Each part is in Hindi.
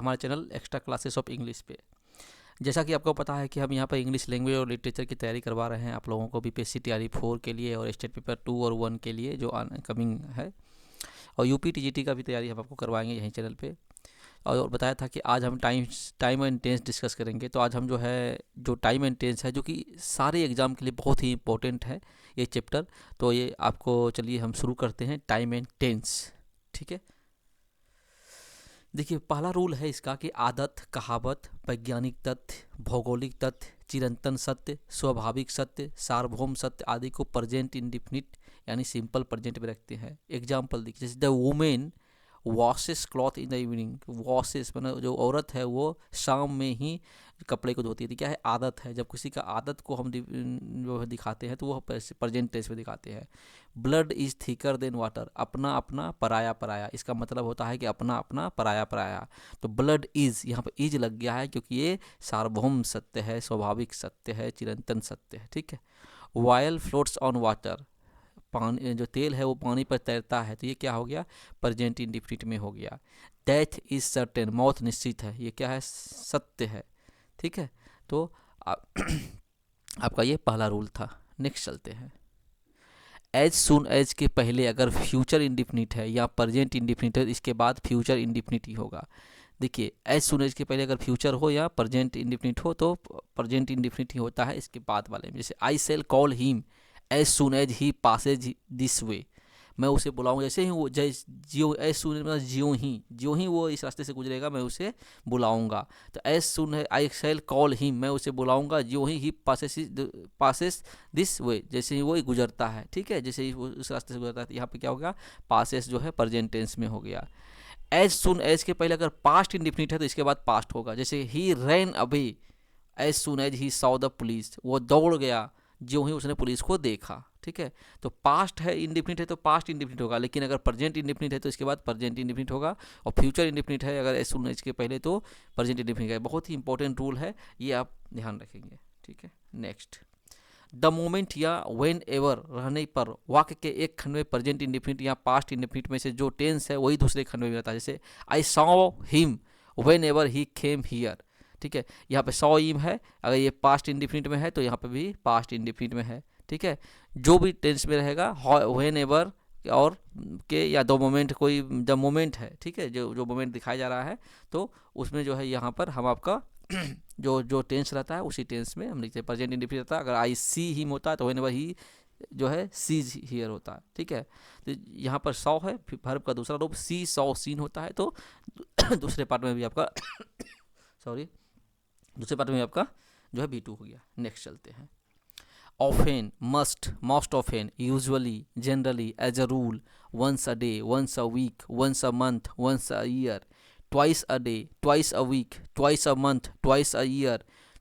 हमारे channel extra classes of English पे। जैसा कि आपको पता है कि हम यहाँ पर इंग्लिश लैंग्वेज और लिटरेचर की तैयारी करवा रहे हैं आप लोगों को, बीपीएससी तैयारी 4 के लिए और स्टेट पेपर 2 और 1 के लिए जो कमिंग है, और यूपी टीजीटी का भी तैयारी हम आपको करवाएंगे यहीं चैनल पे। और बताया था कि आज हम टाइम एंड टेंस डिस्कस करेंगे। तो आज हम जो टाइम एंड टेंस है, जो कि सारे एग्ज़ाम के लिए बहुत ही इंपॉर्टेंट है ये चैप्टर, तो ये आपको चलिए हम शुरू करते हैं टाइम एंड टेंस। ठीक है, देखिए पहला रूल है इसका कि आदत, कहावत, वैज्ञानिक तथ्य, भौगोलिक तथ्य, चिरंतन सत्य, स्वाभाविक सत्य, सार्वभौम सत्य आदि को प्रेजेंट इंडिफिनिट यानी सिंपल प्रेजेंट में रखते हैं। एग्जाम्पल देखिए, जैसे the women washes cloth in the evening. Washes मतलब जो औरत है वो शाम में ही कपड़े को धोती है। तो क्या है, आदत है। जब किसी का आदत को हम जो है दिखाते हैं तो वो प्रेजेंट टेंस में दिखाते हैं। Blood is thicker than water, अपना अपना पराया पराया, इसका मतलब होता है कि अपना अपना पराया पराया। तो ब्लड इज, यहाँ पर इज लग गया है क्योंकि ये सार्वभौम सत्य है, स्वाभाविक सत्य है, चिरंतन सत्य है। ठीक है, ऑयल फ्लोट्स ऑन वाटर, पानी जो तेल है वो पानी पर तैरता है, तो ये क्या हो गया, प्रेजेंट इंडिफिनिट में हो गया। डेथ इज सर्टेन, मौत निश्चित है, ये क्या है, सत्य है। ठीक है, तो आपका ये पहला रूल था। नेक्स्ट चलते हैं। एज सुन एज के पहले अगर फ्यूचर इंडिफिनिट है या प्रेजेंट इंडिफिनिट है, इसके बाद फ्यूचर इंडिफिनिट ही होगा। देखिए एज सुन एज के पहले अगर फ्यूचर हो या प्रेजेंट इंडिफिनिट हो तो प्रेजेंट इंडिफिनिट ही होता है इसके बाद वाले में। जैसे I shall call him as soon as he passes this way, मैं उसे बुलाऊंगा जैसे ही वो जियो, एज सुन मतलब ज्यों ही वो इस रास्ते से गुजरेगा मैं उसे बुलाऊंगा। तो एज सुन है आई शेल कॉल हिम, मैं उसे बुलाऊंगा ज्यों ही पासेस दिस वे, जैसे ही वो गुजरता है। ठीक है, जैसे ही वो उस रास्ते से गुजरता है, तो यहाँ पे क्या हो गया, पासेस जो है प्रेजेंट टेंस में हो गया। एज सुन एज के पहले अगर पास्ट इंडिफिनिट है तो इसके बाद पास्ट होगा। जैसे ही ran away as soon as he saw the police, वो दौड़ गया जो ही उसने पुलिस को देखा। ठीक है, तो पास्ट है इंडिफिनिट है तो पास्ट इंडिफिनिट होगा, लेकिन अगर प्रेजेंट इंडिफिनिट है तो इसके बाद प्रेजेंट इंडिफिनिट होगा। और फ्यूचर इंडिफिनिट है अगर एज सुन एज के पहले तो प्रेजेंट इंडिफिनिट है। बहुत ही इंपॉर्टेंट रूल है, ये आप ध्यान रखेंगे। ठीक है, नेक्स्ट, द मोमेंट या वेन एवर रहने पर वाक्य के एक खंड में प्रेजेंट इंडिफिनिट या पास्ट इंडिफिनिट में से जो टेंस है वही दूसरे खंड में रहता है। जैसे आई saw him when ever he came here. ठीक है, यहाँ पे सॉ हिम है, अगर ये पास्ट इंडिफिनिट में है तो यहाँ पे भी पास्ट इंडिफिनिट में है। ठीक है, जो भी टेंस में रहेगा वेन एवर और के या दो मोमेंट, कोई जब मोमेंट है, ठीक है, जो मोमेंट दिखाया जा रहा है तो उसमें जो है यहाँ पर हम आपका जो टेंस रहता है उसी टेंस में हम लिखते हैं प्रेजेंट इंडिफिनिट रहता है। अगर आई सी हिम होता है तो व्हेनेवर ही जो है सीज हियर होता है। ठीक है, तो यहाँ पर सॉ है, वर्ब का दूसरा रूप सी सॉ सीन होता है, तो दूसरे पार्ट में भी आपका सॉरी दूसरे पार्ट में आपका जो है B2 हो गया। नेक्स्ट चलते हैं। Often, must, most often, usually, generally, as a rule, once a day, once a week, once a month, once a year, twice a day, twice a week, twice a month, twice a year,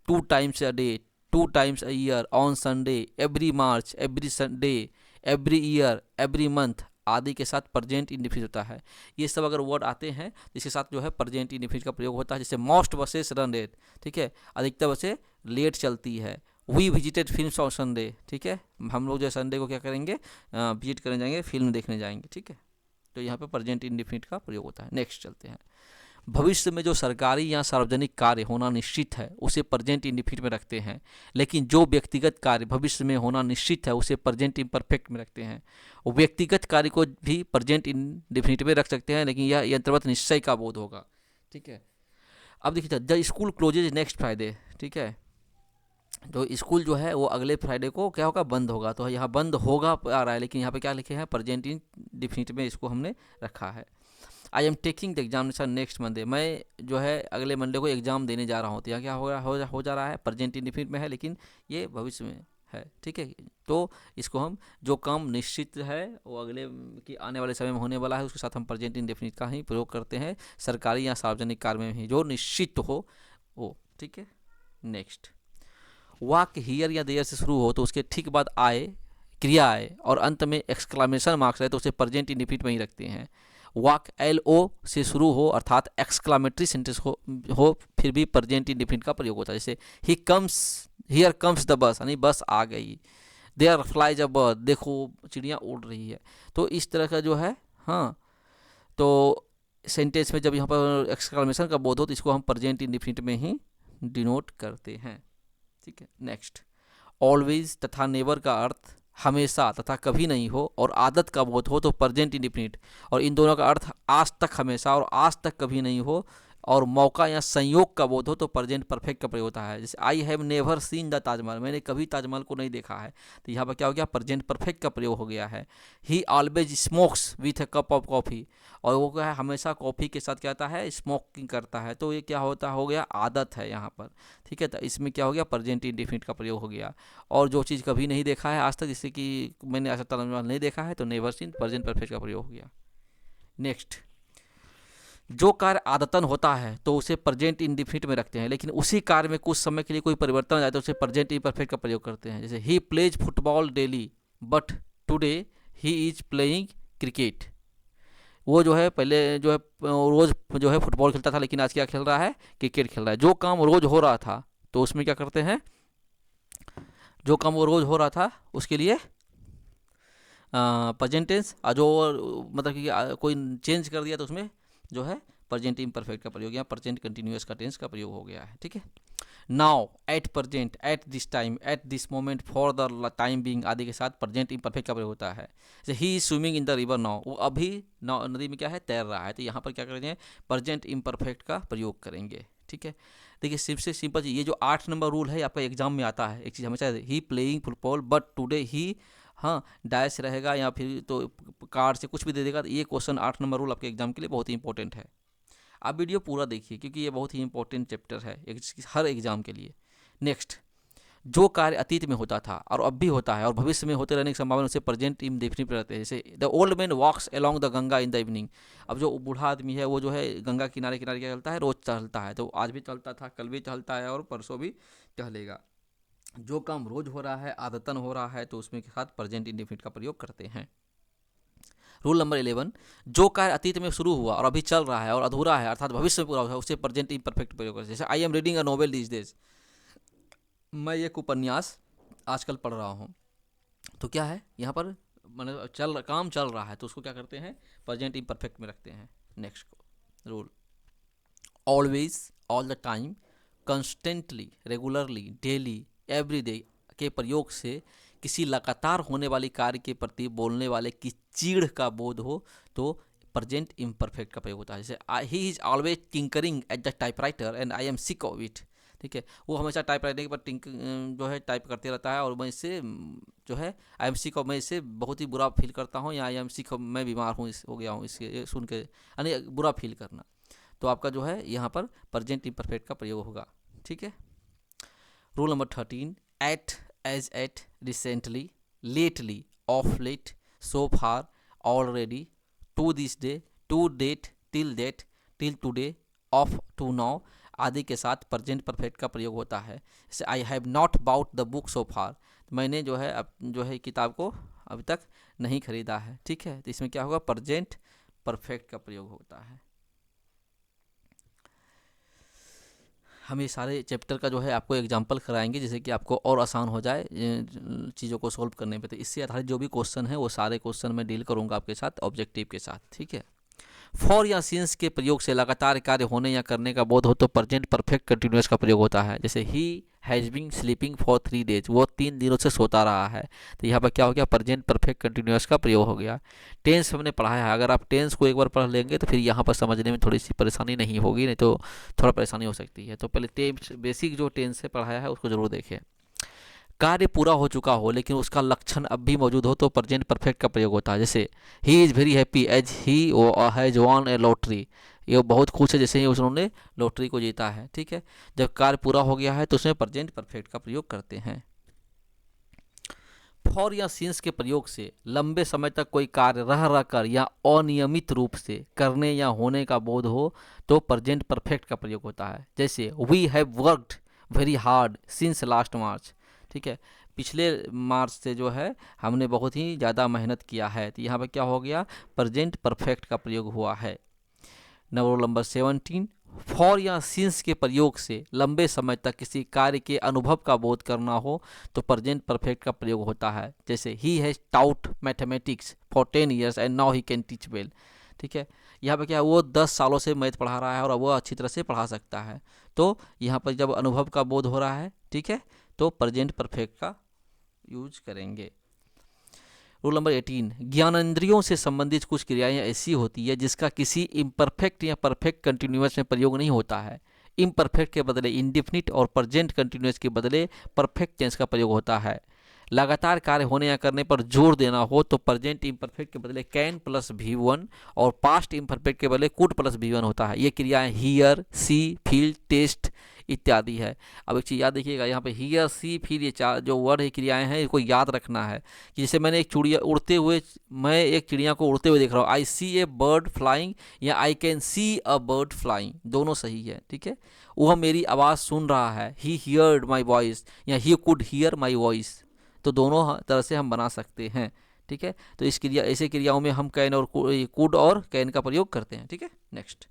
2 times a day, 2 times a year, on Sunday, every March, every Sunday, every year, every month आदि के साथ प्रेजेंट इंडिफिनिट होता है। ये सब अगर वर्ड आते हैं इसके साथ जो है प्रेजेंट इंडिफिनिट का प्रयोग होता है। जैसे मोस्ट बसेस रन लेट, ठीक है, अधिकतर बसें लेट चलती है। We visited film on Sunday, ठीक है, हम लोग जो संडे को क्या करेंगे, विजिट करने जाएंगे, फिल्म देखने जाएंगे। ठीक है, तो यहाँ पे प्रेजेंट इंडिफिनिट का प्रयोग होता है। नेक्स्ट चलते हैं। भविष्य में जो सरकारी या सार्वजनिक कार्य होना निश्चित है उसे प्रेजेंट इंडिफिनिट में रखते हैं, लेकिन जो व्यक्तिगत कार्य भविष्य में होना निश्चित है उसे प्रेजेंट इम्परफेक्ट में रखते हैं। व्यक्तिगत कार्य को भी प्रेजेंट इंडिफिनिट में रख सकते हैं, लेकिन यह यंत्रवत निश्चय का बोध होगा। ठीक है, अब देखिए, the school closes next Friday. ठीक है, तो स्कूल जो है वो अगले फ्राइडे को क्या होगा, बंद होगा। तो यहाँ बंद होगा आ रहा है, लेकिन यहाँ पे क्या लिखे हैं, प्रेजेंट इंडिफिनिट में इसको हमने रखा है। I am taking the examination next Monday, मैं जो है अगले मंडे को एग्ज़ाम देने जा रहा हूँ। तो यहाँ क्या हो जा रहा है, प्रेजेंट इंडिफिनिट में है, लेकिन ये भविष्य में है। ठीक है, तो इसको हम जो काम निश्चित है वो अगले की आने वाले समय में होने वाला है उसके साथ हम प्रेजेंट इंडिफिनिट का ही प्रयोग करते हैं, सरकारी या सार्वजनिक कार्य में ही जो निश्चित हो वो। ठीक है, नेक्स्ट, वाक्य हियर या देयर से शुरू हो तो उसके ठीक बाद आए, क्रिया आए और अंत में एक्सक्लामेशन मार्क्स रहे तो उसे प्रेजेंट इंडिफिनिट में ही रखते हैं। वाक्य LO से शुरू हो अर्थात एक्सक्लामेटरी सेंटेंस हो फिर भी प्रेजेंट इंडिफिनिट का प्रयोग होता है। जैसे he comes, here comes the bus, यानी बस आ गई। देयर फ्लाइज अ बर्ड, देखो चिड़िया उड़ रही है। तो इस तरह का जो है, हाँ, तो सेंटेंस में जब यहाँ पर एक्सक्लेमेशन का बोध हो तो इसको हम प्रेजेंट इंडेफिनिट में ही डिनोट करते हैं। ठीक है, नेक्स्ट। ऑलवेज तथा नेवर का अर्थ हमेशा तथा कभी नहीं हो और आदत का बोध हो तो प्रेजेंट इंडेफिनिट, और इन दोनों का अर्थ आज तक हमेशा और आज तक कभी नहीं हो और मौका या संयोग का बोध हो तो प्रेजेंट परफेक्ट का प्रयोग होता है। जैसे I have never seen the Taj Mahal, मैंने कभी ताजमहल को नहीं देखा है, तो यहाँ पर क्या हो गया, प्रेजेंट परफेक्ट का प्रयोग हो गया है। ही always smokes with A cup of coffee, और वो क्या है, हमेशा कॉफ़ी के साथ क्या होता है, स्मोकिंग करता है, तो ये क्या होता हो गया, आदत है यहाँ पर। ठीक है, तो इसमें क्या हो गया, प्रेजेंट इंडेफिनिट का प्रयोग हो गया। और जो चीज़ कभी नहीं देखा है आज तक, जैसे कि मैंने आज तक ताजमहल नहीं देखा है, तो नेवर सीन प्रेजेंट परफेक्ट का प्रयोग हो गया। नेक्स्ट, जो कार्य आदतन होता है तो उसे प्रेजेंट इंडेफिनिट में रखते हैं, लेकिन उसी कार्य में कुछ समय के लिए कोई परिवर्तन हो जाए तो उसे प्रेजेंट इम्परफेक्ट का प्रयोग करते हैं। जैसे he plays football daily but today he is playing cricket, वो जो है पहले जो है रोज़ जो है फुटबॉल खेलता था, लेकिन आज क्या खेल रहा है, क्रिकेट खेल रहा है। जो काम रोज़ हो रहा था तो उसमें क्या करते हैं, जो काम वो रोज़ हो रहा था उसके लिए प्रेजेंट टेंस, जो मतलब कि कोई चेंज कर दिया तो उसमें जो है प्रेजेंट इम्परफेक्ट का प्रयोग या प्रेजेंट कंटिन्यूअस का टेंस का प्रयोग हो गया है। ठीक है, now, at present, at this time, at this moment, for the time being आदि के साथ प्रेजेंट इम्परफेक्ट का प्रयोग होता है। जैसे he is swimming in the river now, वो अभी नदी में क्या है, तैर रहा है, तो यहाँ पर क्या करेंगे, प्रेजेंट इम्परफेक्ट का प्रयोग करेंगे। ठीक है, देखिए सिंपल सिंपल ये जो 8 नंबर रूल है आपका एग्जाम में आता है, एक चीज़ हमेशा, he playing football but today he, हाँ डैश रहेगा या फिर तो कार से कुछ भी दे देगा, तो ये क्वेश्चन 8 नंबर रूल आपके एग्जाम के लिए बहुत ही इंपॉर्टेंट है। आप वीडियो पूरा देखिए क्योंकि ये बहुत ही इंपॉर्टेंट चैप्टर है हर एग्जाम के लिए। नेक्स्ट, जो कार्य अतीत में होता था और अब भी होता है और भविष्य में होते रहने की संभावना उसे प्रेजेंट इंडेफिनिट रहते हैं। जैसे the old man walks along the Ganga in the evening, अब जो बूढ़ा आदमी है वो जो है गंगा किनारे किनारे क्या चलता है, रोज चलता है, तो आज भी चलता था, कल भी चलता है और परसों भी चलेगा। जो काम रोज हो रहा है, आदतन हो रहा है, तो उसमें के साथ प्रेजेंट इंडेफिनिट का प्रयोग करते हैं। रूल नंबर 11, जो कार्य अतीत में शुरू हुआ और अभी चल रहा है और अधूरा है अर्थात भविष्य में पूरा हुआ है उसे प्रेजेंट इम्परफेक्ट प्रयोग करते हैं। जैसे I am reading a novel these days, मैं एक उपन्यास आजकल पढ़ रहा हूँ, तो क्या है यहाँ पर मतलब काम चल रहा है, तो उसको क्या करते हैं, प्रेजेंट इम्परफेक्ट में रखते हैं। Next rule, always, all the time, constantly, regularly, daily, every day के प्रयोग से किसी लगातार होने वाली कार्य के प्रति बोलने वाले की चीड़ का बोध हो तो प्रेजेंट इम्परफेक्ट का प्रयोग होता है। जैसे he is always tinkering at the typewriter and I am sick of it, ठीक है, वो हमेशा टाइप राइटिंग पर जो है टाइप करते रहता है और मैं इससे जो है आई एम सिक, मैं इससे बहुत ही बुरा फील करता हूँ, या आई एम सिक, मैं बीमार हूँ, हो गया हूँ, इसके सुन के यानी बुरा फील करना, तो आपका जो है यहाँ पर प्रेजेंट इम्परफेक्ट का प्रयोग होगा। ठीक है, rule number 13, at, as at, recently, lately, of late, so far, already, to this day, to date, till date, till today, of, to now आदि के साथ प्रेजेंट परफेक्ट का प्रयोग होता है। जैसे I have not bought the book so far, मैंने जो है अब जो है किताब को अभी तक नहीं खरीदा है। ठीक है, तो इसमें क्या होगा, प्रेजेंट परफेक्ट का प्रयोग होता है। हम ये सारे चैप्टर का जो है आपको एग्जाम्पल कराएंगे जिससे कि आपको और आसान हो जाए चीज़ों को सॉल्व करने पे। तो इससे आधारित जो भी क्वेश्चन है वो सारे क्वेश्चन मैं डील करूँगा आपके साथ ऑब्जेक्टिव के साथ। ठीक है, फॉर या सिंस के प्रयोग से लगातार कार्य होने या करने का बोध हो तो प्रेजेंट परफेक्ट कंटिन्यूअस का प्रयोग होता है। जैसे he has been sleeping for 3 days, वो 3 दिनों से सोता रहा है, तो यहाँ पर क्या हो गया, प्रेजेंट परफेक्ट कंटिन्यूअस का प्रयोग हो गया। टेंस हमने पढ़ाया है, अगर आप टेंस को एक बार पढ़ लेंगे तो फिर यहाँ पर समझने में थोड़ी सी परेशानी नहीं होगी, नहीं तो थोड़ा परेशानी हो सकती है। तो पहले टेंस बेसिक जो टेंस से पढ़ाया है उसको जरूर देखें। कार्य पूरा हो चुका हो लेकिन उसका लक्षण अब भी मौजूद हो तो प्रेजेंट परफेक्ट का प्रयोग होता है। जैसे he is very happy as he has won a lottery, ये बहुत खुश है जैसे ही उन्होंने लॉटरी को जीता है। ठीक है, जब कार्य पूरा हो गया है तो उसमें प्रेजेंट परफेक्ट का प्रयोग करते हैं। फॉर या सिंस के प्रयोग से लंबे समय तक कोई कार्य रह रह कर या अनियमित रूप से करने या होने का बोध हो तो प्रेजेंट परफेक्ट का प्रयोग होता है। जैसे we have worked very hard since last March, ठीक है, पिछले मार्च से जो है हमने बहुत ही ज़्यादा मेहनत किया है, तो यहाँ पर क्या हो गया, प्रेजेंट परफेक्ट का प्रयोग हुआ है। नंबर 17, फॉर या सिंस के प्रयोग से लंबे समय तक किसी कार्य के अनुभव का बोध करना हो तो प्रेजेंट परफेक्ट का प्रयोग होता है। जैसे he has taut mathematics for 10 years and now he can teach well, ठीक है। यहाँ पे क्या है, वो 10 सालों से मैथ पढ़ा रहा है और वो अच्छी तरह से पढ़ा सकता है। तो यहाँ पर जब अनुभव का बोध हो रहा है, ठीक है, तो प्रेजेंट परफेक्ट का यूज करेंगे। रूल नंबर 18, ज्ञानेंद्रियों से संबंधित कुछ क्रियाएं ऐसी होती है जिसका किसी इम्परफेक्ट या परफेक्ट कंटिन्यूअस में प्रयोग नहीं होता है। इम्परफेक्ट के बदले इंडिफिनिट और प्रेजेंट कंटिन्यूअस के बदले परफेक्ट टेंस का प्रयोग होता है। लगातार कार्य होने या करने पर जोर देना हो तो प्रेजेंट इम्परफेक्ट के बदले कैन प्लस V1 और पास्ट इम्परफेक्ट के बदले कुड प्लस V1 होता है। ये क्रियाएं हियर, सी, फील, टेस्ट इत्यादि है। अब एक चीज़ याद देखिएगा, यहाँ पे हियर, सी, फील, ये चार जो वर्ड है, क्रियाएं हैं, इसको याद रखना है कि जैसे मैंने एक चिड़िया उड़ते हुए, मैं एक चिड़िया को उड़ते हुए देख रहा हूँ, आई सी ए बर्ड फ्लाइंग या I can see a bird flying, दोनों सही है, ठीक है। वह मेरी आवाज़ सुन रहा है, ही हियर्ड माई वॉइस या he could hear my voice, तो दोनों तरह से हम बना सकते हैं, ठीक है। तो इस क्रिया, ऐसे क्रियाओं में हम कैन और कुड और कैन का प्रयोग करते हैं, ठीक है। नेक्स्ट,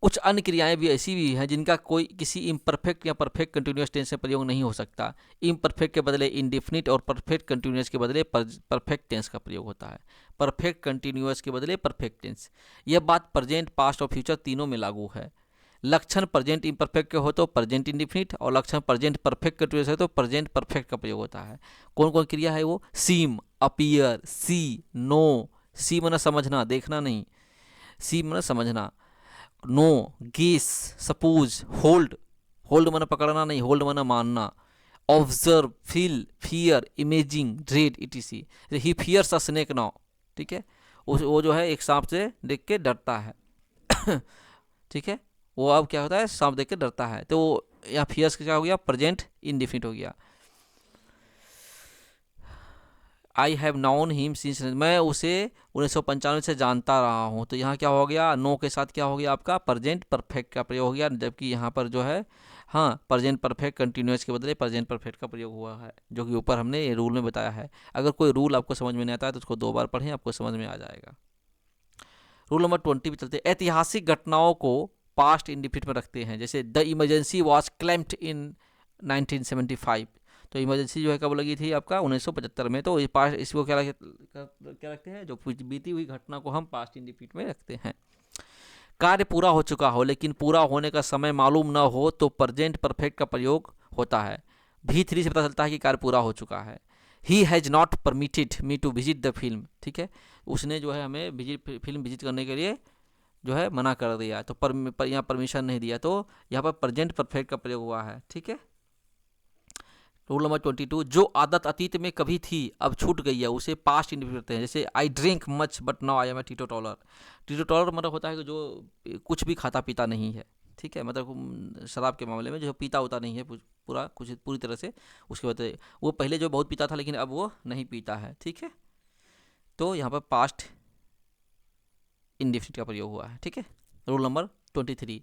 कुछ अन्य क्रियाएं भी ऐसी भी हैं जिनका कोई किसी इम्परफेक्ट या परफेक्ट कंटिन्यूअस टेंस में प्रयोग नहीं हो सकता। इम्परफेक्ट के बदले इंडिफिनिट और परफेक्ट कंटिन्यूअस के बदले परफेक्ट टेंस का प्रयोग होता है। परफेक्ट कंटिन्यूअस के बदले परफेक्ट टेंस, यह बात प्रेजेंट, पास्ट और फ्यूचर तीनों में लागू है। लक्षण प्रेजेंट इम्परफेक्ट के हो तो प्रेजेंट इंडिफिनिट, और लक्षण प्रेजेंट परफेक्ट कंटिन्यूअस है तो प्रेजेंट परफेक्ट का प्रयोग होता है। कौन कौन क्रिया है वो? सीम, अपीयर, सी, नो, सी मना समझना, देखना नहीं, सी मना समझना, no, guess, suppose, hold, hold मना पकड़ना नहीं, होल्ड मना मानना, observe, feel, fear, imaging, dread etc. He fears a snake now, ठीक है, वो जो है एक सांप से देख के डरता है ठीक है, वो अब क्या होता है, सांप देख के डरता है, तो यहाँ फियर्स क्या हो गया, प्रेजेंट इंडिफिनिट हो गया। I have non him since, मैं उसे 1995 से जानता रहा हूँ, तो यहाँ क्या हो गया, नो के साथ क्या हो गया आपका, प्रेजेंट परफेक्ट का प्रयोग हो गया, जबकि यहाँ पर जो है, हाँ, प्रेजेंट परफेक्ट कंटिन्यूअस के बदले प्रेजेंट परफेक्ट का प्रयोग हुआ है, जो कि ऊपर हमने ये रूल में बताया है। अगर कोई रूल आपको समझ में नहीं आता है तो उसको 2 बार पढ़ें, आपको समझ में आ जाएगा। रूल नंबर 20 पे चलते, ऐतिहासिक घटनाओं को पास्ट इंडिफिनिट में रखते हैं। जैसे द इमरजेंसी वॉज क्लेम्प्ड इन 1975, तो इमरजेंसी जो है कब लगी थी आपका, 1975 में, तो पास्ट इसको क्या रखते हैं, जो बीती हुई घटना को हम पास्ट इंडिफिनिट में रखते हैं। कार्य पूरा हो चुका हो लेकिन पूरा होने का समय मालूम न हो तो प्रेजेंट परफेक्ट का प्रयोग होता है। V3 से पता चलता है कि कार्य पूरा हो चुका है। He has not permitted me to visit the film, ठीक है, उसने जो है हमें फिल्म विजिट करने के लिए जो है मना कर दिया, तो यहाँ परमिशन नहीं दिया, तो यहाँ पर प्रेजेंट परफेक्ट का प्रयोग हुआ है, ठीक है। रूल नंबर 22, जो आदत अतीत में कभी थी अब छूट गई है उसे पास्ट इंडिफिनिट करते हैं। जैसे I drink much but now I am a teetotaler. Teetotaler मतलब होता है कि जो कुछ भी खाता पीता नहीं है, ठीक है, मतलब शराब के मामले में जो पीता होता नहीं है पूरा कुछ पूरी तरह से, उसके बाद वो पहले जो बहुत पीता था लेकिन अब वो नहीं पीता है, ठीक है, तो यहाँ पर पास्ट इंडिफिनिट का प्रयोग हुआ है, ठीक है। रूल नंबर 23,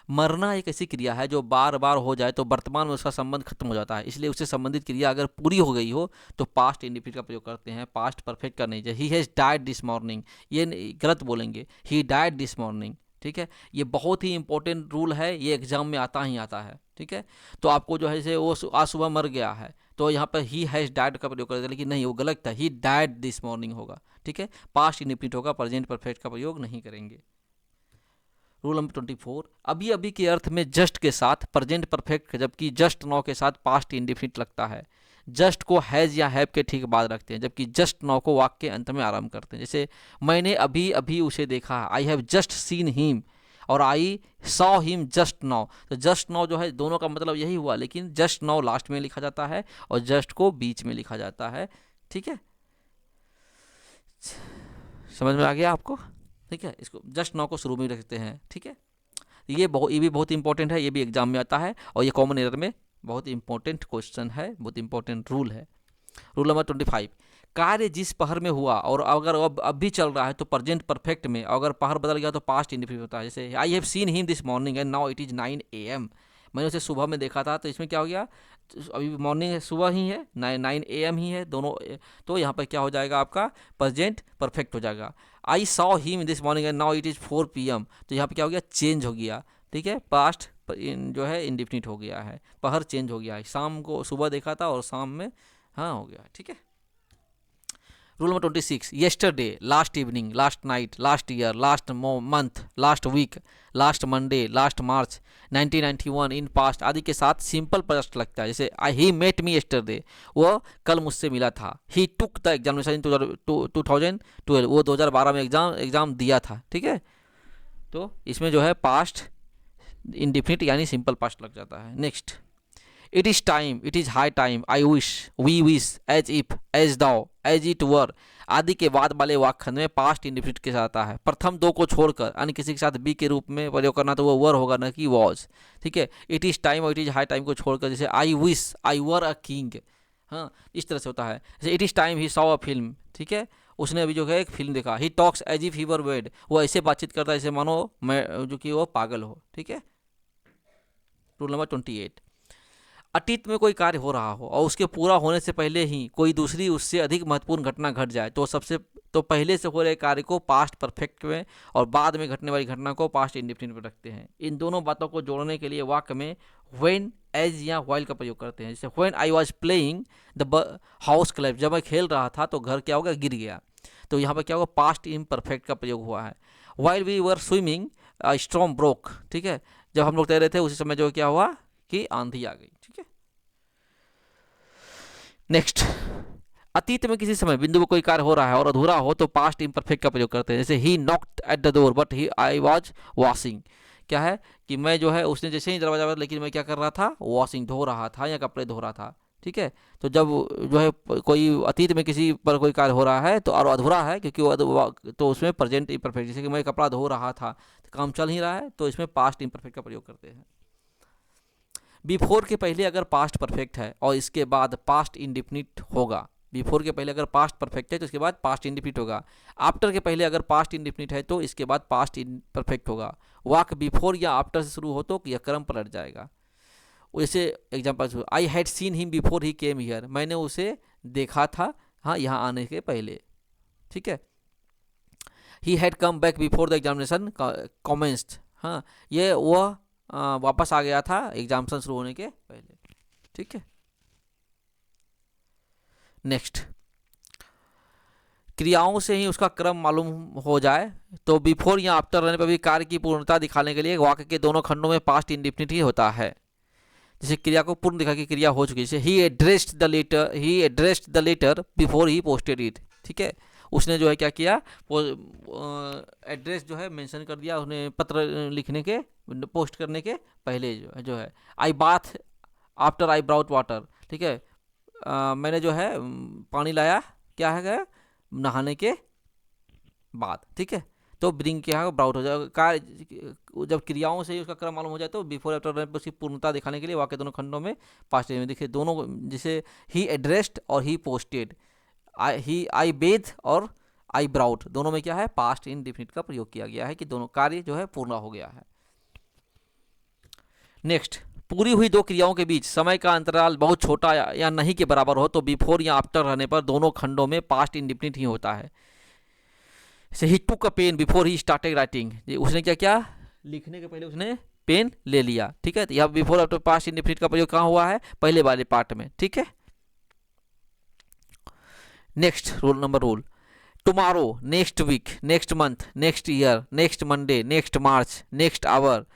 मरना एक ऐसी क्रिया है जो बार बार हो जाए तो वर्तमान में उसका संबंध खत्म हो जाता है, इसलिए उससे संबंधित क्रिया अगर पूरी हो गई हो तो पास्ट इंडिफिनिट का प्रयोग करते हैं, पास्ट परफेक्ट का नहीं। He has died this morning, ये गलत बोलेंगे, ही डाइड दिस मॉर्निंग, ठीक है। ये बहुत ही इंपॉर्टेंट रूल है, ये एग्जाम में आता ही आता है, ठीक है। तो आपको जो है जैसे वो आज सुबह मर गया है तो यहाँ पर ही हैज़ डाइड का प्रयोग करते हैं, लेकिन नहीं, वो गलत था, ही डाइड दिस मॉर्निंग होगा, ठीक है, पास्ट इंडिफिनिट होगा, प्रेजेंट परफेक्ट का प्रयोग नहीं करेंगे। रूल नंबर 24, अभी अभी के अर्थ में जस्ट के साथ प्रेजेंट परफेक्ट, जबकि जस्ट नाउ के साथ पास्ट इंडिफिनिट लगता है। जस्ट को हैज़ या हैव के ठीक बाद रखते हैं, जबकि जस्ट नाउ को वाक्य के अंत में आरंभ करते हैं। जैसे मैंने अभी अभी उसे देखा, I have just seen him, और I saw him just now, तो जस्ट नाउ जो है दोनों का मतलब यही हुआ, लेकिन जस्ट नाउ लास्ट में लिखा जाता है और जस्ट को बीच में लिखा जाता है, ठीक है, समझ में आ गया आपको, ठीक है। इसको जस्ट नाउ को शुरू में रखते हैं, ठीक है। ये भी बहुत इंपॉर्टेंट है, ये भी एग्जाम में आता है और ये कॉमन एरर में बहुत इंपॉर्टेंट क्वेश्चन है, बहुत इंपॉर्टेंट रूल है। रूल नंबर 25, कार्य जिस पहर में हुआ और अगर अब भी चल रहा है तो प्रेजेंट परफेक्ट में, अगर पहर बदल गया तो पास्ट इंडिफिनिट होता है। जैसे I have seen him this morning and now it is 9 AM, मैंने उसे सुबह में देखा था, तो इसमें क्या हो गया, अभी मॉर्निंग है, सुबह ही है, 9 AM ही है दोनों, तो यहाँ पर क्या हो जाएगा आपका प्रेजेंट परफेक्ट हो जाएगा। आई saw him this morning and now it is 4 PM, तो यहाँ पर क्या हो गया, चेंज हो गया, ठीक है, पास्ट जो है इंडिफिनिट हो गया है, पहर चेंज हो गया है, शाम को सुबह देखा था और शाम में हाँ हो गया, ठीक है। Rule number 26, yesterday, last evening, last night, last year, last month, last week, last Monday, last March, 1991, in past आदि के साथ सिंपल पास्ट लगता है। जैसे ही मेट मी येस्टरडे, वो कल मुझसे मिला था। ही टुक द एग्जामिनेशन इन 2012, वो 2012 में एग्जाम दिया था। ठीक है, तो इसमें जो है पास्ट इंडिफिनिट यानी सिंपल पास्ट लग जाता है। Next, it is time, it is high time, I wish, we wish, as if, as though, as it were आदि के बाद वाले वाक्यखंड में पास्ट इंडिफिनिट के साथ आता है। प्रथम दो को छोड़कर अन्य किसी के साथ बी के रूप में प्रयोग करना तो वो वर होगा, ना कि वॉज। ठीक है, इट इज़ टाइम और इट इज़ हाई टाइम को छोड़कर जैसे I wish I were a king, हाँ इस तरह से होता है। जैसे it is time he saw a film, ठीक है, उसने अभी जो है एक फिल्म देखा। He talks as if he were wed, वो ऐसे बातचीत करता है जैसे मानो मैं जो कि वो पागल हो। ठीक है, रूल नंबर 28, अतीत में कोई कार्य हो रहा हो और उसके पूरा होने से पहले ही कोई दूसरी उससे अधिक महत्वपूर्ण घटना घट जाए तो पहले से हो रहे कार्य को पास्ट परफेक्ट में और बाद में घटने वाली घटना को पास्ट इंडिफिनिट में रखते हैं। इन दोनों बातों को जोड़ने के लिए वाक्य में व्हेन, एज या व्हाइल का प्रयोग करते हैं। जैसे when I was playing the house club, जब मैं खेल रहा था तो घर क्या होगा, गिर गया। तो यहाँ पर क्या होगा, पास्ट इम्परफेक्ट का प्रयोग हुआ है। While we were swimming storm broke, ठीक है, जब हम लोग तैर रहे थे उसी समय जो क्या हुआ कि आंधी आ गई। ठीक है, नेक्स्ट, अतीत में किसी समय बिंदु पर कोई कार्य हो रहा है और अधूरा हो तो पास्ट इम्परफेक्ट का प्रयोग करते हैं। जैसे ही knocked at the door but he I was washing, क्या है कि मैं जो है उसने जैसे ही दरवाजा बंद, लेकिन मैं क्या कर रहा था, वॉशिंग, धो रहा था या कपड़े धो रहा था। ठीक है, तो जब जो है कोई अतीत में किसी पर कोई कार्य हो रहा है तो और अधूरा है क्योंकि वो तो उसमें प्रेजेंट इम्परफेक्ट, जैसे कि मैं कपड़ा धो रहा था तो काम चल ही रहा है तो इसमें पास्ट इम्परफेक्ट का प्रयोग करते हैं। बिफोर के पहले अगर पास्ट परफेक्ट है और इसके बाद पास्ट इंडिफिनिट होगा, बिफोर के पहले अगर पास्ट परफेक्ट है तो इसके बाद पास्ट इंडिफिनिट होगा। आफ्टर के पहले अगर पास्ट इंडिफिनिट है तो इसके बाद पास्ट परफेक्ट होगा। वाक्य बिफोर या आफ्टर से शुरू हो तो यह क्रम पलट जाएगा। वैसे example, I had seen him before he came here, मैंने उसे देखा था हाँ यहाँ आने के पहले। ठीक है, he had come back before the examination commenced, हाँ ये वह वापस आ गया था एग्जामिनेशन शुरू होने के पहले। ठीक है, नेक्स्ट, क्रियाओं से ही उसका क्रम मालूम हो जाए तो बिफोर या आफ्टर रहने पर भी कार्य की पूर्णता दिखाने के लिए वाक्य के दोनों खंडों में पास्ट इंडिफिनिट ही होता है। जैसे क्रिया को पूर्ण दिखा कि क्रिया हो चुकी है, जैसे he addressed the letter before he posted it. ठीक है, उसने जो है क्या किया, वो एड्रेस जो है मेंशन कर दिया उसने पत्र लिखने के, पोस्ट करने के पहले जो है I bath after I brought water. ठीक है, मैंने जो है पानी लाया क्या है, नहाने के बाद। ठीक है, तो ब्रिंग क्या है, ब्राउट हो जाएगा। कार्य जब क्रियाओं से ही उसका क्रम मालूम हो जाए तो बिफोर आफ्टर उसकी पूर्णता दिखाने के लिए वाक्य दोनों खंडों में पास्ट में देखिए दोनों, जैसे ही एड्रेस्ड और ही पोस्टेड, आई बेथ और आई ब्राउट दोनों में क्या है, पास्ट इंडिफिनिट का प्रयोग किया गया है कि दोनों कार्य जो है पूर्ण हो गया है। नेक्स्ट, पूरी हुई दो क्रियाओं के बीच समय का अंतराल बहुत छोटा या नहीं के बराबर हो तो बिफोर या आफ्टर रहने पर दोनों खंडों में पास्ट इंडिफिनिट ही होता है। जैसे he took a pen before he started writing, उसने क्या किया, लिखने के पहले उसने पेन ले लिया। ठीक है, तो यह बिफोर आफ्टर पास्ट इंडिफिनिट का प्रयोग कहाँ हुआ है, पहले वाले पार्ट में। ठीक है, next rule, tomorrow, next week, next month, next year, next Monday, next March, next hour,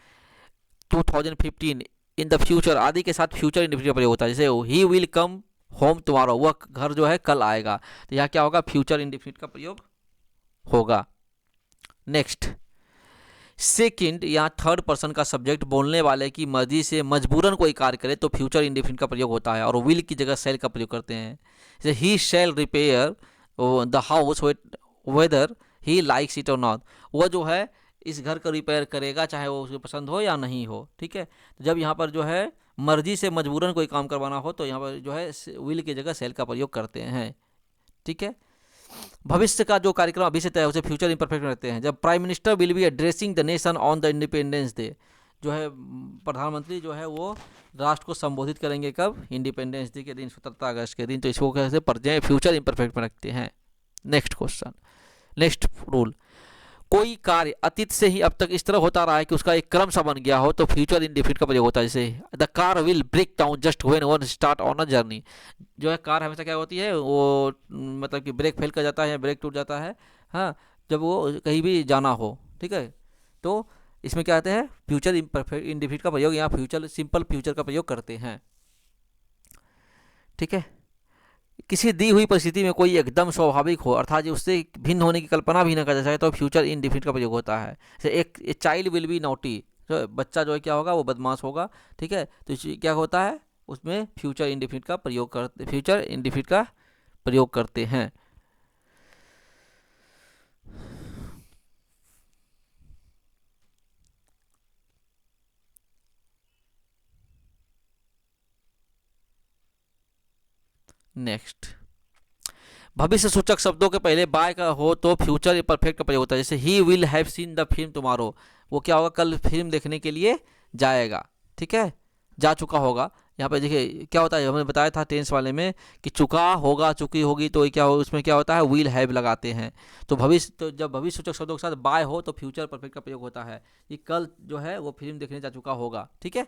2015, in the future आदि के साथ फ्यूचर इंडिफिनिट का प्रयोग होता है। जैसे he will come home tomorrow, वह घर जो है कल आएगा, तो यहाँ क्या होगा, फ्यूचर इंडिफिनिट का प्रयोग होगा। नेक्स्ट, सेकंड या थर्ड पर्सन का सब्जेक्ट बोलने वाले की मर्जी से मजबूरन कोई कार्य करे तो फ्यूचर इंडिफिनिट का प्रयोग होता है और विल की जगह शैल का प्रयोग करते हैं। जैसे he shall repair the house whether he likes it और नॉट, वह जो है इस घर को रिपेयर करेगा चाहे वो उसे पसंद हो या नहीं हो। ठीक है, तो जब यहाँ पर जो है मर्जी से मजबूरन कोई काम करवाना हो तो यहाँ पर जो है विल की जगह शैल का प्रयोग करते हैं। ठीक है, भविष्य का जो कार्यक्रम अभी से तय है उसे फ्यूचर इम्परफेक्ट रखते हैं। जब prime minister will be addressing the nation on the independence day, जो है प्रधानमंत्री जो है वो राष्ट्र को संबोधित करेंगे कब, इंडिपेंडेंस डे के दिन, स्वतंत्रता अगस्त के दिन, तो इसको कैसे फ्यूचर इम्परफेक्ट में रखते हैं। नेक्स्ट क्वेश्चन, नेक्स्ट रूल, कोई कार्य अतीत से ही अब तक इस तरह होता रहा है कि उसका एक क्रम सा बन गया हो तो फ्यूचर इंडेफिनिट का प्रयोग होता है। जैसे the car will break down just when one start on a journey, जो है कार हमेशा क्या होती है, वो मतलब कि ब्रेक फेल कर जाता है, ब्रेक टूट जाता है, हाँ, जब वो कहीं भी जाना हो, ठीक है। तो इसमें क्या आते हैं, फ्यूचर इम्परफेक्ट इंडेफिनिट का प्रयोग, यहाँ फ्यूचर सिंपल फ्यूचर का प्रयोग करते हैं, ठीक है। किसी दी हुई परिस्थिति में कोई एकदम स्वाभाविक हो अर्थात उससे भिन्न होने की कल्पना भी न कर सके तो फ्यूचर इंडेफिनिट का प्रयोग होता है। जैसे एक चाइल्ड विल बी नॉटी, जो बच्चा जो है क्या होगा, वो बदमाश होगा, ठीक है। तो क्या होता है, उसमें फ्यूचर इंडेफिनिट का प्रयोग करते हैं। नेक्स्ट, भविष्य सूचक शब्दों के पहले बाय का हो तो फ्यूचर परफेक्ट का प्रयोग होता है। जैसे he will have seen the film tomorrow, वो क्या होगा, कल फिल्म देखने के लिए जाएगा, ठीक है, जा चुका होगा। यहाँ पे देखिए क्या होता है, हमने बताया था टेंस वाले में कि चुका होगा, चुकी होगी, तो क्या हो, उसमें क्या होता है, विल हैव लगाते हैं। तो जब भविष्य सूचक शब्दों के साथ बाय हो तो फ्यूचर परफेक्ट का प्रयोग होता है, कि कल जो है वो फिल्म देखने जा चुका होगा, ठीक है।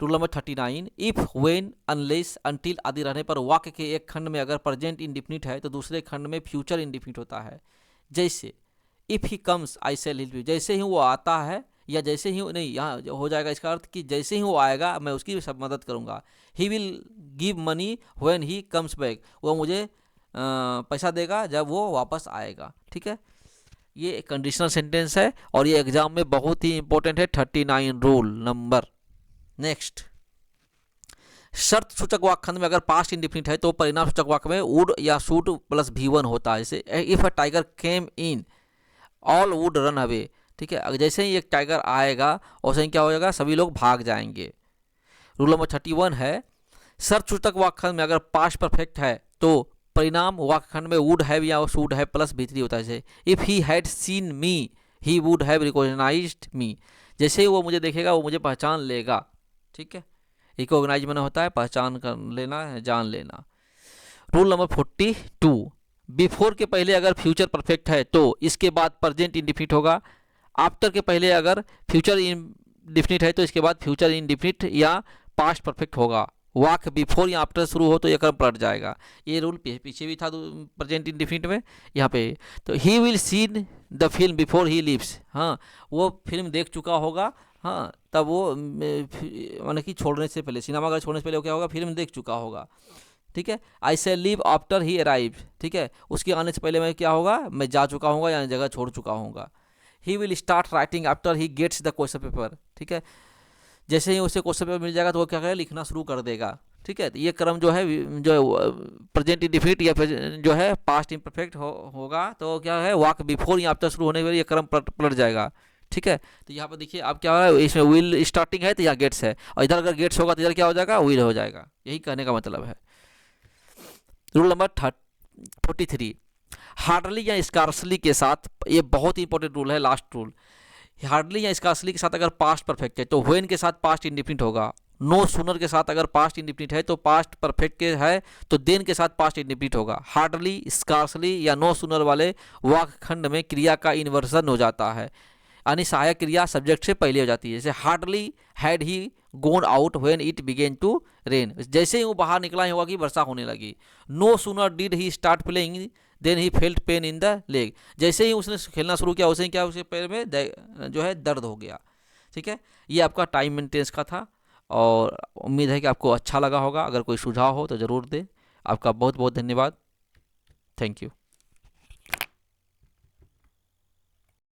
Rule number 39, if when unless until आदि रहने पर वाक्य के एक खंड में अगर प्रेजेंट इंडिफिनिट है तो दूसरे खंड में फ्यूचर इंडिफिनिट होता है। जैसे if he comes I shell help you, जैसे ही वो आता है, या जैसे ही नहीं, यहाँ हो जाएगा इसका अर्थ कि जैसे ही वो आएगा मैं उसकी सब मदद करूँगा। He will give money when he comes back, वो मुझे पैसा देगा जब वो वापस आएगा, ठीक है। ये कंडीशनल सेंटेंस है और ये एग्जाम में बहुत ही इंपॉर्टेंट है, 39 रूल नंबर। नेक्स्ट, शर्त सूचक वाक्य खंड में अगर पास्ट इंडिफिनिट है तो परिणाम सूचक वाक्य में वुड या शुड प्लस V1 होता है। जैसे if a tiger came in all would run away, ठीक है, अगर जैसे ही एक टाइगर आएगा वैसे ही क्या हो जाएगा, सभी लोग भाग जाएंगे। रूल नंबर 31 है, शर्त सूचक वाक्य खंड में अगर पास्ट परफेक्ट है तो परिणाम वाक्य खंड में वुड हैव या शुड हैव प्लस V3 होता है। जैसे if he had seen me he would have recognised me, जैसे ही वो मुझे देखेगा वो मुझे पहचान लेगा, ठीक है। रिकॉग्नाइज मैंने होता है पहचान कर लेना है, जान लेना। रूल नंबर 42, बिफोर के पहले अगर फ्यूचर परफेक्ट है तो इसके बाद प्रेजेंट इंडिफिनिट होगा। आफ्टर के पहले अगर फ्यूचर इंडिफिनिट है तो इसके बाद फ्यूचर इंडिफिनिट या पास्ट परफेक्ट होगा। वाक्य बिफोर या आफ्टर शुरू हो तो यह क्रम पलट जाएगा। ये रूल पीछे भी था प्रेजेंट इंडिफिनिट में, यहाँ पे तो he will seen the film before he leaves, हाँ, वो फिल्म देख चुका होगा, हाँ, तब वो मतलब कि छोड़ने से पहले, सिनेमा घर छोड़ने से पहले क्या होगा, फिल्म देख चुका होगा, ठीक है। आई शैल लीव आफ्टर ही अराइव, ठीक है, उसके आने से पहले मैं क्या होगा, मैं जा चुका हूँगा या जगह छोड़ चुका हूँगा। He will start writing after he gets the question paper, ठीक है, जैसे ही उसे क्वेश्चन पेपर मिल जाएगा तो वो क्या करेगा, लिखना शुरू कर देगा, ठीक है। तो ये क्रम जो है प्रेजेंट इंडिफिनिट या जो है पास्ट इम्परफेक्ट होगा तो क्या है, वाक्य बिफोर या आफ्टर शुरू होने के लिए ये क्रम पलट जाएगा, ठीक है। तो यहाँ पर देखिए अब क्या हो रहा है, इसमें विल स्टार्टिंग है तो यहाँ गेट्स है, और इधर अगर गेट्स होगा तो इधर क्या हो जाएगा, विल हो जाएगा, यही कहने का मतलब है। रूल नंबर 43, हार्डली या स्कार्सली के साथ, ये बहुत ही इंपॉर्टेंट रूल है, लास्ट रूल, हार्डली या स्कार्सली के साथ अगर पास्ट परफेक्ट है तो व्हेन के साथ पास्ट इंडिफिनिट होगा। नो सूनर के साथ अगर पास्ट इंडिफिनिट है तो पास्ट परफेक्ट के है तो देन के साथ पास्ट इंडिफिनिट होगा। हार्डली, स्कार्सली या नो सूनर वाले वाक्य खंड में क्रिया का इन्वर्सन हो जाता है, यानी सहायक क्रिया सब्जेक्ट से पहले हो जाती है। जैसे hardly had he gone out when it began to rain, जैसे ही वो बाहर निकला ही होगा कि वर्षा होने लगी। No sooner did he start playing than he felt pain in the leg, जैसे ही उसने खेलना शुरू किया उसे क्या, उसके पैर में जो है दर्द हो गया, ठीक है। ये आपका टाइम मेंटेनेंस का था और उम्मीद है कि आपको अच्छा लगा होगा। अगर कोई सुझाव हो तो ज़रूर दें। आपका बहुत बहुत धन्यवाद। Thank you.